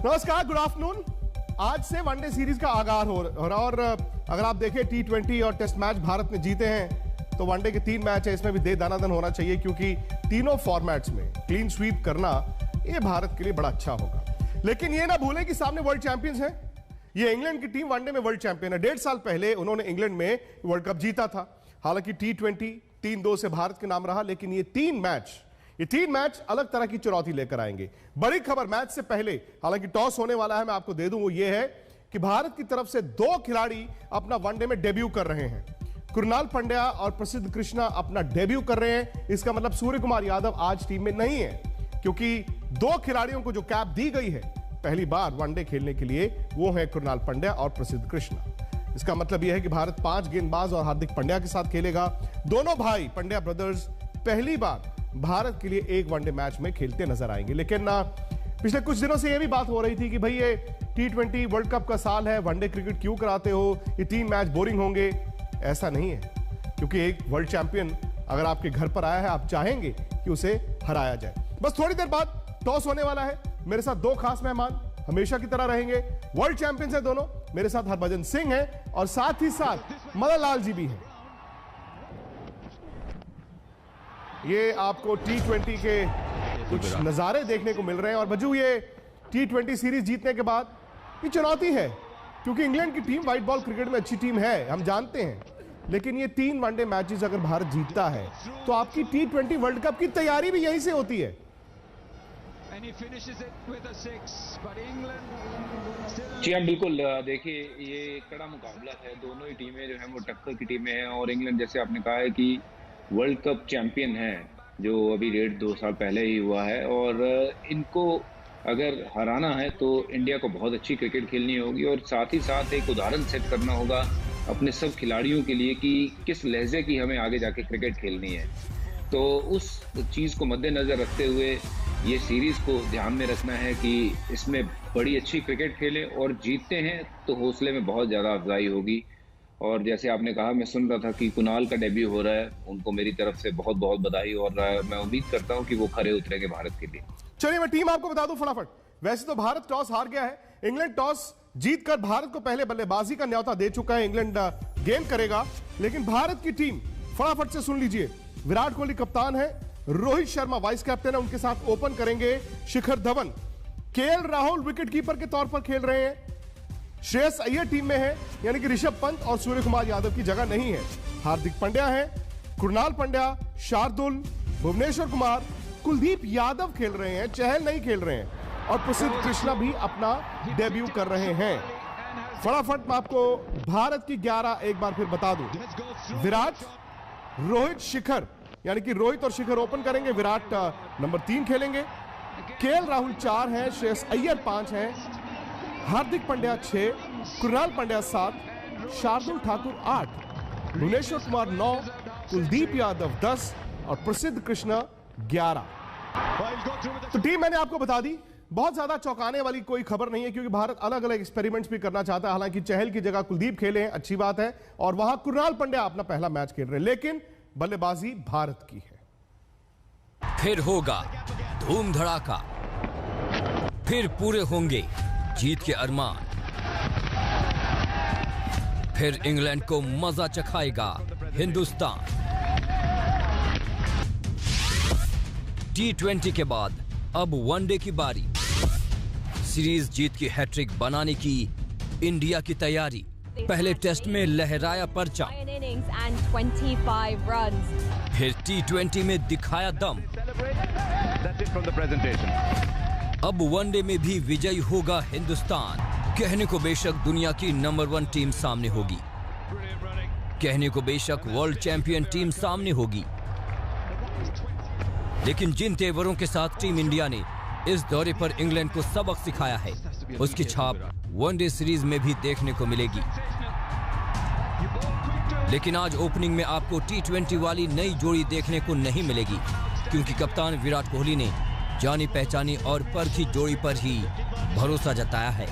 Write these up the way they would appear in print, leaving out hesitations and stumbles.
नमस्कार, good afternoon. आज से वनडे सीरीज का आगाज हो रहा और अगर आप देखें T20 और टेस्ट मैच भारत ने जीते हैं तो वनडे के 3 मैच है, इसमें भी दे दानादन होना चाहिए क्योंकि तीनों फॉर्मेट्स में क्लीन स्वीप करना ये भारत के लिए बड़ा अच्छा होगा। लेकिन ये ना भूलें कि सामने वर्ल्ड चैंपियंस हैं। ये इंग्लैंड की टीम वनडे में वर्ल्ड चैंपियन है। 1.5 साल पहले उन्होंने इंग्लैंड में वर्ल्ड कप जीता था। हालांकि T20 3-2 से भारत के नाम रहा, लेकिन ये तीन मैच अलग तरह की चुनौती लेकर आएंगे। बड़ी खबर मैच से पहले, हालांकि टॉस होने वाला है, मैं आपको दे दूं, वो ये है कि भारत की तरफ से 2 खिलाड़ी अपना वनडे में डेब्यू कर रहे हैं। कृणाल पंड्या और प्रसिद्ध कृष्णा अपना डेब्यू कर रहे हैं। इसका मतलब सूर्य कुमार यादव आज टीम में नहीं है, क्योंकि 2 खिलाड़ियों को जो कैप दी गई है पहली बार वनडे खेलने के लिए, वो है कृणाल पंड्या और प्रसिद्ध कृष्णा। इसका मतलब यह है कि भारत 5 गेंदबाज और हार्दिक पंड्या के साथ खेलेगा। दोनों भाई पंड्या ब्रदर्स पहली बार भारत के लिए एक वनडे मैच में खेलते नजर आएंगे। लेकिन पिछले कुछ दिनों से यह भी बात हो रही थी कि भाई ये T20 वर्ल्ड कप का साल है, वनडे क्रिकेट क्यों कराते हो, ये 3 मैच बोरिंग होंगे। ऐसा नहीं है, क्योंकि एक वर्ल्ड चैंपियन अगर आपके घर पर आया है, आप चाहेंगे कि उसे हराया जाए। बस थोड़ी देर बाद टॉस होने वाला है। मेरे साथ 2 खास मेहमान हमेशा की तरह रहेंगे। वर्ल्ड चैंपियंस है दोनों। मेरे साथ हरभजन सिंह है और साथ ही साथ मदन लाल जी भी हैं। ये आपको T20 के कुछ नजारे देखने को मिल रहे हैं। और बजू, ये T20 सीरीज जीतने के बाद ये चुनौती है, क्योंकि इंग्लैंड की टीम व्हाइट बॉल क्रिकेट में अच्छी टीम है, हम जानते हैं। लेकिन ये 3 वनडे मैचेस अगर भारत जीतता है तो आपकी T20 वर्ल्ड कप की तैयारी भी यहीं से होती है। जी हाँ, बिल्कुल। देखिए, ये कड़ा मुकाबला है। दोनों ही टीमें जो है वो टक्कर की टीमें हैं। और इंग्लैंड, जैसे आपने कहा है कि वर्ल्ड कप चैंपियन है, जो अभी 1.5-2 साल पहले ही हुआ है, और इनको अगर हराना है तो इंडिया को बहुत अच्छी क्रिकेट खेलनी होगी और साथ ही साथ एक उदाहरण सेट करना होगा अपने सब खिलाड़ियों के लिए कि किस लहजे की हमें आगे जाके क्रिकेट खेलनी है। तो उस चीज़ को मद्देनज़र रखते हुए ये सीरीज़ को ध्यान में रखना है कि इसमें बड़ी अच्छी क्रिकेट खेलें, और जीतते हैं तो हौसले में बहुत ज़्यादा अफजाई होगी। और जैसे आपने कहा, मैं सुन रहा था कि कुणाल का डेब्यू हो रहा है, उनको मेरी तरफ से बहुत बहुत बधाई, और मैं उम्मीद करता हूं कि वो खरे उतरेंगे भारत के लिए। चलिए, मैं टीम आपको बता दूं फटाफट। वैसे तो भारत टॉस हार गया है। इंग्लैंड टॉस जीतकर भारत को पहले बल्लेबाजी का न्यौता दे चुका है। इंग्लैंड गेंद करेगा, लेकिन भारत की टीम फटाफट से सुन लीजिए। विराट कोहली कप्तान है, रोहित शर्मा वाइस कैप्टन है, उनके साथ ओपन करेंगे Shikhar Dhawan. KL Rahul wicket keeper के तौर पर खेल रहे हैं। श्रेयस अय्यर टीम में है, यानी कि ऋषभ पंत और सूर्य कुमार यादव की जगह नहीं है। हार्दिक पंड्या है, कृणाल पंड्या, शार्दुल, भुवनेश्वर कुमार, कुलदीप यादव खेल रहे हैं, चहल नहीं खेल रहे हैं, और प्रसिद्ध कृष्णा भी अपना डेब्यू कर रहे हैं। फटाफट मैं आपको भारत की 11 एक बार फिर बता दूं। विराट, रोहित, शिखर, यानी कि रोहित और शिखर ओपन करेंगे। विराट नंबर 3 खेलेंगे। KL राहुल 4 हैं, श्रेयस अय्यर 5 हैं, हार्दिक पंड्या 6, कृणाल पंड्या 7, शार्दुल ठाकुर 8, भुवनेश्वर कुमार 9, कुलदीप यादव 10 और प्रसिद्ध कृष्णा 11। तो टीम मैंने आपको बता दी। बहुत ज्यादा चौंकाने वाली कोई खबर नहीं है, क्योंकि भारत अलग अलग एक्सपेरिमेंट्स भी करना चाहता है। हालांकि चहल की जगह कुलदीप खेले हैं, अच्छी बात है, और वहां कृणाल पंड्या अपना पहला मैच खेल रहे हैं, लेकिन बल्लेबाजी भारत की है। फिर होगा धूम धड़ाका, फिर पूरे होंगे जीत के अरमान, फिर इंग्लैंड को मजा चखाएगा हिंदुस्तान। T20 के बाद अब वनडे की बारी। सीरीज जीत की हैट्रिक बनाने की इंडिया की तैयारी। पहले टेस्ट में लहराया परचा, फिर T20 में दिखाया दम। अब वनडे में भी विजयी होगा हिंदुस्तान। कहने को बेशक दुनिया की नंबर 1 टीम सामने होगी, कहने को बेशक वर्ल्ड चैंपियन टीम सामने होगी, लेकिन जिन तेवरों के साथ टीम इंडिया ने इस दौरे पर इंग्लैंड को सबक सिखाया है, उसकी छाप वनडे सीरीज में भी देखने को मिलेगी। लेकिन आज ओपनिंग में आपको T20 वाली नई जोड़ी देखने को नहीं मिलेगी, क्योंकि कप्तान विराट कोहली ने जानी पहचानी और परखी जोड़ी पर ही भरोसा जताया है।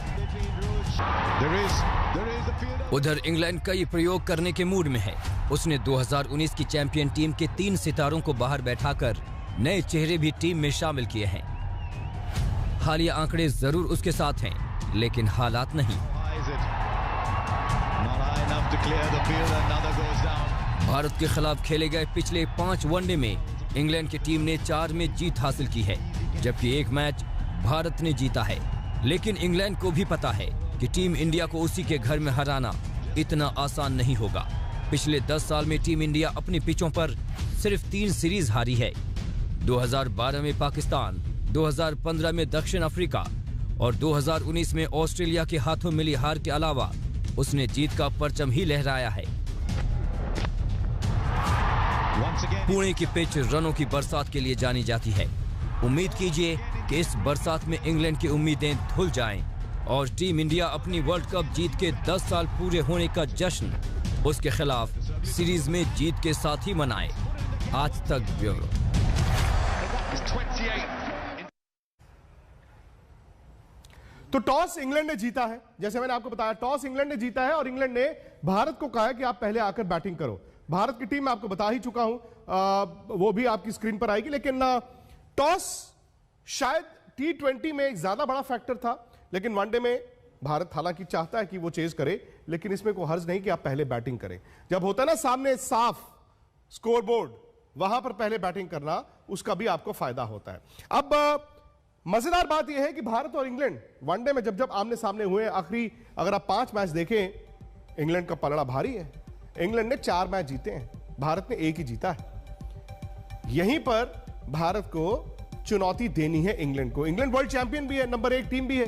उधर इंग्लैंड कई प्रयोग करने के मूड में है। उसने 2019 की चैंपियन टीम के 3 सितारों को बाहर बैठाकर नए चेहरे भी टीम में शामिल किए हैं। हालिया आंकड़े जरूर उसके साथ हैं, लेकिन हालात नहीं। भारत के खिलाफ खेले गए पिछले 5 वनडे में इंग्लैंड की टीम ने 4 में जीत हासिल की है, जबकि 1 मैच भारत ने जीता है। लेकिन इंग्लैंड को भी पता है कि टीम इंडिया को उसी के घर में हराना इतना आसान नहीं होगा। पिछले 10 साल में टीम इंडिया अपनी पिचों पर सिर्फ 3 सीरीज हारी है। 2012 में पाकिस्तान, 2015 में दक्षिण अफ्रीका और 2019 में ऑस्ट्रेलिया के हाथों मिली हार के अलावा उसने जीत का परचम ही लहराया है। पुणे की पिच रनों की बरसात के लिए जानी जाती है। उम्मीद कीजिए कि इस बरसात में इंग्लैंड की उम्मीदें धुल जाएं और टीम इंडिया अपनी वर्ल्ड कप जीत के 10 साल पूरे होने का जश्न उसके खिलाफ सीरीज में जीत के साथ ही मनाए। आज तक ब्यूरो। तो टॉस इंग्लैंड ने जीता है, जैसे मैंने आपको बताया, टॉस इंग्लैंड ने जीता है और इंग्लैंड ने भारत को कहा है कि आप पहले आकर बैटिंग करो। भारत की टीम मैं आपको बता ही चुका हूं, वो भी आपकी स्क्रीन पर आएगी। लेकिन टॉस शायद T20 में एक ज्यादा बड़ा फैक्टर था, लेकिन वनडे में भारत हालांकि चाहता है कि वो चेज करे, लेकिन इसमें कोई हर्ज नहीं कि आप पहले बैटिंग करें। जब होता है ना सामने साफ स्कोरबोर्ड, वहां पर पहले बैटिंग करना, उसका भी आपको फायदा होता है। अब मजेदार बात यह है कि भारत और इंग्लैंड वनडे में जब आमने सामने हुए, आखिरी अगर आप 5 मैच देखें, इंग्लैंड का पलड़ा भारी है। इंग्लैंड ने 4 मैच जीते हैं, भारत ने 1 ही जीता है। यहीं पर भारत को चुनौती देनी है इंग्लैंड को। इंग्लैंड वर्ल्ड चैंपियन भी है, नंबर 1 टीम भी है,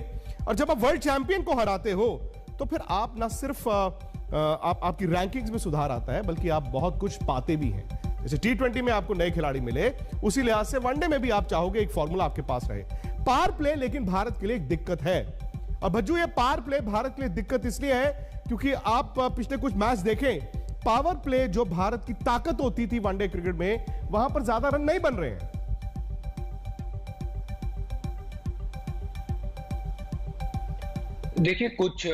और जब आप वर्ल्ड चैंपियन को हराते हो तो फिर आप ना सिर्फ आपकी रैंकिंग्स में सुधार आता है, बल्कि आप बहुत कुछ पाते भी हैं। जैसे T20 में आपको नए खिलाड़ी मिले, उसी लिहाज से वनडे में भी आप चाहोगे एक फॉर्मूला आपके पास रहे। पावर प्ले लेकिन भारत के लिए एक दिक्कत है। और भज्जू, ये पावर प्ले भारत के लिए दिक्कत इसलिए है क्योंकि आप पिछले कुछ मैच देखें, पावर प्ले जो भारत की ताकत होती थी वनडे क्रिकेट में, वहां पर ज्यादा रन नहीं बन रहे हैं। देखिए, कुछ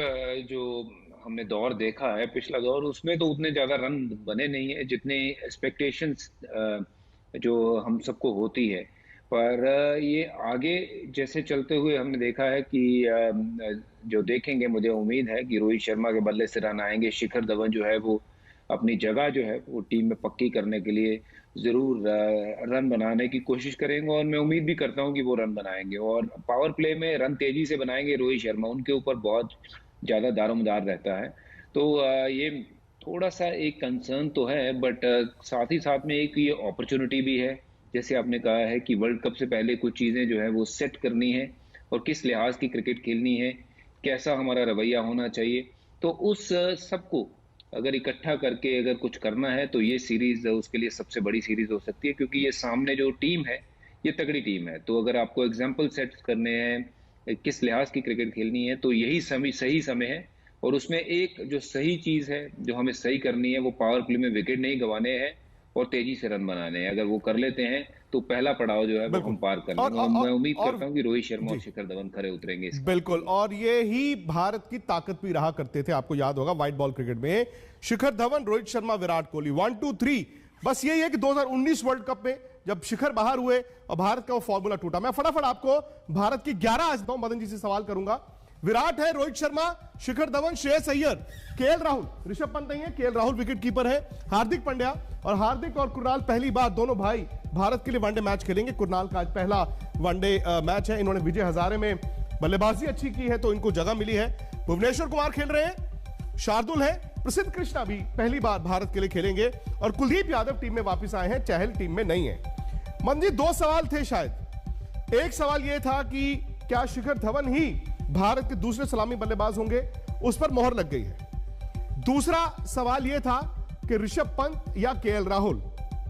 जो हमने दौर देखा है, पिछला दौर, उसमें तो उतने ज्यादा रन बने नहीं है जितने एक्सपेक्टेशंस जो हम सबको होती है। पर ये आगे जैसे चलते हुए हमने देखा है कि जो देखेंगे, मुझे उम्मीद है कि रोहित शर्मा के बल्ले से रन आएंगे। शिखर धवन जो है वो अपनी जगह जो है वो टीम में पक्की करने के लिए जरूर रन बनाने की कोशिश करेंगे, और मैं उम्मीद भी करता हूं कि वो रन बनाएंगे। और पावर प्ले में रन तेजी से बनाएंगे रोहित शर्मा, उनके ऊपर बहुत ज्यादा दारोमदार रहता है। तो ये थोड़ा सा एक कंसर्न तो है, बट साथ ही साथ में एक ये अपॉर्चुनिटी भी है। जैसे आपने कहा है कि वर्ल्ड कप से पहले कुछ चीजें जो है वो सेट करनी है, और किस लिहाज की क्रिकेट खेलनी है, कैसा हमारा रवैया होना चाहिए, तो उस सबको अगर इकट्ठा करके अगर कुछ करना है तो ये सीरीज उसके लिए सबसे बड़ी सीरीज हो सकती है, क्योंकि ये सामने जो टीम है ये तगड़ी टीम है। तो अगर आपको एग्जाम्पल सेट करने हैं, किस लिहाज की क्रिकेट खेलनी है, तो यही सही समय है। और उसमें एक जो सही चीज है जो हमें सही करनी है, वो पावर प्ले में विकेट नहीं गंवाने हैं और तेजी से रन बनाने हैं। अगर वो कर लेते हैं तो पहला पड़ाव जो है वो हम पार कर लेंगे। मैं उम्मीद करता हूं कि रोहित शर्मा और शिखर धवन खरे उतरेंगे। बिल्कुल, और ये ही भारत की ताकत भी रहा करते थे। आपको याद होगा व्हाइट बॉल क्रिकेट में शिखर धवन, रोहित शर्मा, विराट कोहली, 1 2 3। बस यही है कि 2019 वर्ल्ड कप में जब शिखर बाहर हुए और भारत का वो फॉर्मूला टूटा। मैं फटाफट आपको भारत की 11 आज मदन जी से सवाल करूंगा। विराट है, रोहित शर्मा, शिखर धवन, श्रेयस अय्यर, केएल राहुल, ऋषभ पंत नहीं है, केएल राहुल विकेट कीपर है, हार्दिक पांड्या, और हार्दिक और कुणाल पहली बार दोनों भाई भारत के लिए वनडे मैच खेलेंगे। कुणाल का आज पहला वनडे मैच है। इन्होंने विजय हजारे में बल्लेबाजी अच्छी की है तो इनको जगह मिली है। भुवनेश्वर कुमार खेल रहे हैं, शार्दुल है, प्रसिद्ध कृष्णा भी पहली बार भारत के लिए खेलेंगे, और कुलदीप यादव टीम में वापस आए हैं, चहल टीम में नहीं है। मन जी, 2 सवाल थे शायद। एक सवाल यह था कि क्या शिखर धवन ही भारत के दूसरे सलामी बल्लेबाज होंगे, उस पर मोहर लग गई है। दूसरा सवाल यह था कि ऋषभ पंत या केएल राहुल।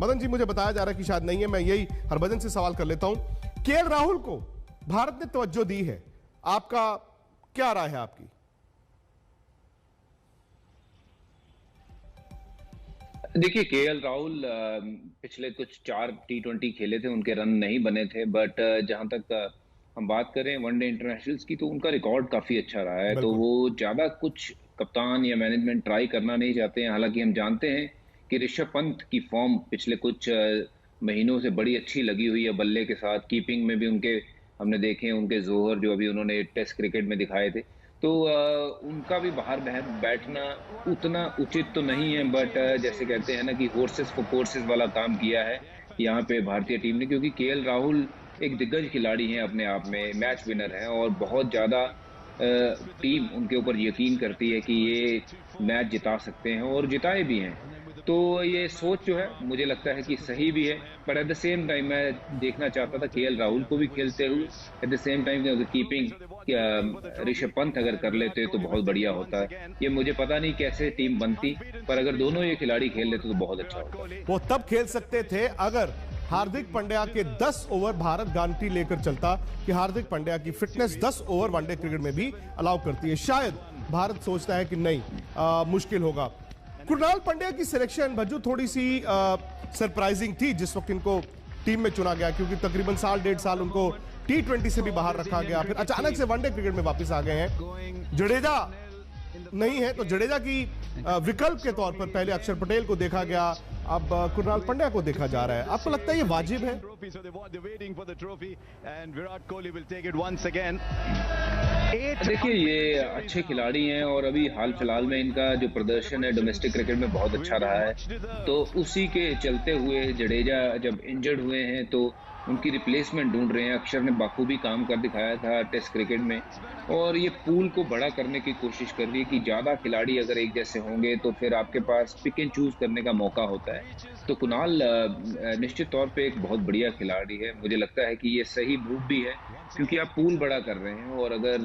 मदन जी, मुझे बताया जा रहा है कि शायद नहीं है। मैं यही हरभजन से सवाल कर लेता हूं। केएल राहुल को भारत ने तवज्जो दी है, आपका क्या राय है आपकी? देखिए, केएल राहुल पिछले कुछ 4 T20 खेले थे, उनके रन नहीं बने थे, बट जहां तक हम बात करें वनडे इंटरनेशनल्स की, तो उनका रिकॉर्ड काफी अच्छा रहा है। तो वो ज्यादा कुछ कप्तान या मैनेजमेंट ट्राई करना नहीं चाहते हैं। हालांकि हम जानते हैं कि ऋषभ पंत की फॉर्म पिछले कुछ महीनों से बड़ी अच्छी लगी हुई है बल्ले के साथ। कीपिंग में भी उनके हमने देखे उनके जोहर जो अभी उन्होंने टेस्ट क्रिकेट में दिखाए थे, तो उनका भी बाहर बैठना उतना उचित तो नहीं है, बट जैसे कहते हैं ना कि हॉर्सेस फॉर कोर्सेस वाला काम किया है यहाँ पे भारतीय टीम ने, क्योंकि केएल राहुल एक दिग्गज खिलाड़ी हैं अपने आप में, मैच विनर हैं और बहुत ज़्यादा टीम उनके ऊपर यकीन करती है कि ये मैच जिता सकते हैं और जिताए भी हैं। तो ये सोच जो है मुझे लगता है कि सही भी है, पर एट द सेम टाइम मैं देखना चाहता था केएल राहुल को भी खेलते हुए, एट द सेम टाइम अगर कीपिंग ऋषभ पंत अगर कर लेते तो बहुत बढ़िया होता है। ये मुझे पता नहीं कैसे टीम बनती, पर अगर दोनों ये खिलाड़ी खेल लेते तो बहुत अच्छा होता। वो तब खेल सकते थे अगर हार्दिक पांड्या के 10 ओवर भारत गारंटी लेकर चलता कि हार्दिक पांड्या की फिटनेस 10 ओवर वनडे क्रिकेट में भी अलाउ करती है। शायद भारत सोचता है कि नहीं, मुश्किल होगा। कृणाल पांड्या की सिलेक्शन भज्जू थोड़ी सी सरप्राइजिंग थी जिस वक्त इनको टीम में चुना गया, क्योंकि तकरीबन साल 1.5 साल उनको T20 से भी बाहर रखा गया, फिर अचानक से वनडे क्रिकेट में वापस आ गए हैं। जडेजा नहीं है तो जडेजा की विकल्प के तौर पर पहले अक्षर पटेल को देखा गया, अब कृणाल पांड्या को देखा जा रहा है। आपको लगता है ये वाजिब है? देखिए ये अच्छे खिलाड़ी हैं और अभी हाल फिलहाल में इनका जो प्रदर्शन है डोमेस्टिक क्रिकेट में बहुत अच्छा रहा है, तो उसी के चलते हुए जडेजा जब इंजर्ड हुए हैं तो उनकी रिप्लेसमेंट ढूंढ रहे हैं। अक्षर ने बाखूबी काम कर दिखाया था टेस्ट क्रिकेट में, और ये पूल को बड़ा करने की कोशिश कर रही है कि ज़्यादा खिलाड़ी अगर एक जैसे होंगे तो फिर आपके पास पिक एंड चूज करने का मौका होता है। तो कुणाल निश्चित तौर पे एक बहुत बढ़िया खिलाड़ी है, मुझे लगता है कि ये सही मूव भी है क्योंकि आप पूल बड़ा कर रहे हैं। और अगर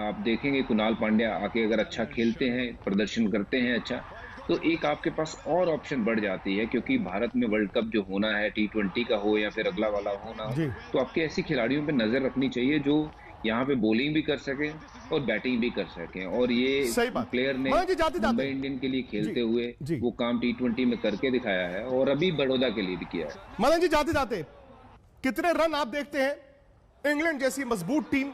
आप देखेंगे कुणाल पांड्या आके अगर अच्छा खेलते हैं, प्रदर्शन करते हैं अच्छा, तो एक आपके पास और ऑप्शन बढ़ जाती है, क्योंकि भारत में वर्ल्ड कप जो होना है T20 का हो या फिर अगला वाला होना हो, तो आपके ऐसी खिलाड़ियों पे नजर रखनी चाहिए जो यहाँ पे बॉलिंग भी कर सके और बैटिंग भी कर सके। और ये प्लेयर ने मुंबई इंडियन के लिए खेलते हुए वो काम T20 में करके दिखाया है और अभी बड़ौदा के लिए भी किया है। मदन जी, जाते जाते कितने रन आप देखते हैं इंग्लैंड जैसी मजबूत टीम?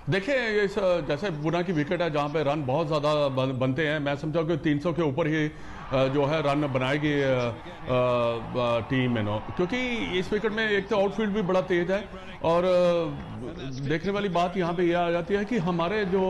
देखिए इस जैसे बुना की विकेट है जहां पे रन बहुत ज़्यादा बनते हैं, मैं समझा कि 300 के ऊपर ही जो है रन बनाएगी टीम नो, क्योंकि इस विकेट में एक तो आउटफील्ड भी बड़ा तेज है और देखने वाली बात यहाँ पे यह आ जाती है कि हमारे जो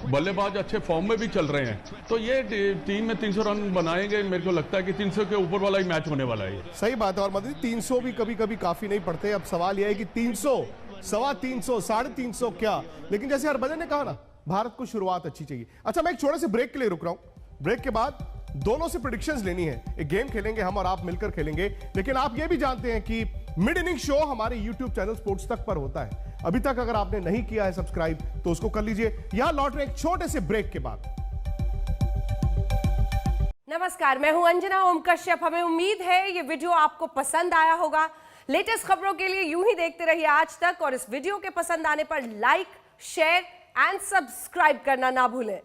बल्लेबाज अच्छे फॉर्म में भी चल रहे हैं, तो ये टीम में 300 रन बनाएंगे। मेरे को लगता है कि 300 के ऊपर वाला ही मैच होने वाला है। सही बात है। और मतलब 300 भी कभी कभी काफी नहीं पड़ते। अब सवाल यह है कि 300, 325, 350 क्या, लेकिन जैसे हरभजन ने कहा ना, भारत को शुरुआत अच्छी चाहिए। अच्छा, मैं एक छोटे से ब्रेक के लिए रुक रहा हूं। ब्रेक के बाद दोनों से प्रेडिक्शंस लेनी है, एक गेम खेलेंगे हम और आप मिलकर खेलेंगे। लेकिन आप ये भी जानते हैं कि मिड इनिंग शो हमारे YouTube चैनल स्पोर्ट्स तक पर होता है। अभी तक अगर आपने नहीं किया है सब्सक्राइब तो उसको कर लीजिए। यहां लौट रहे एक छोटे से ब्रेक के बाद। नमस्कार, मैं हूं अंजना ओम कश्यप। हमें उम्मीद है ये वीडियो आपको पसंद आया होगा। लेटेस्ट खबरों के लिए यूं ही देखते रहिए आज तक, और इस वीडियो के पसंद आने पर लाइक, शेयर एंड सब्सक्राइब करना ना भूलें।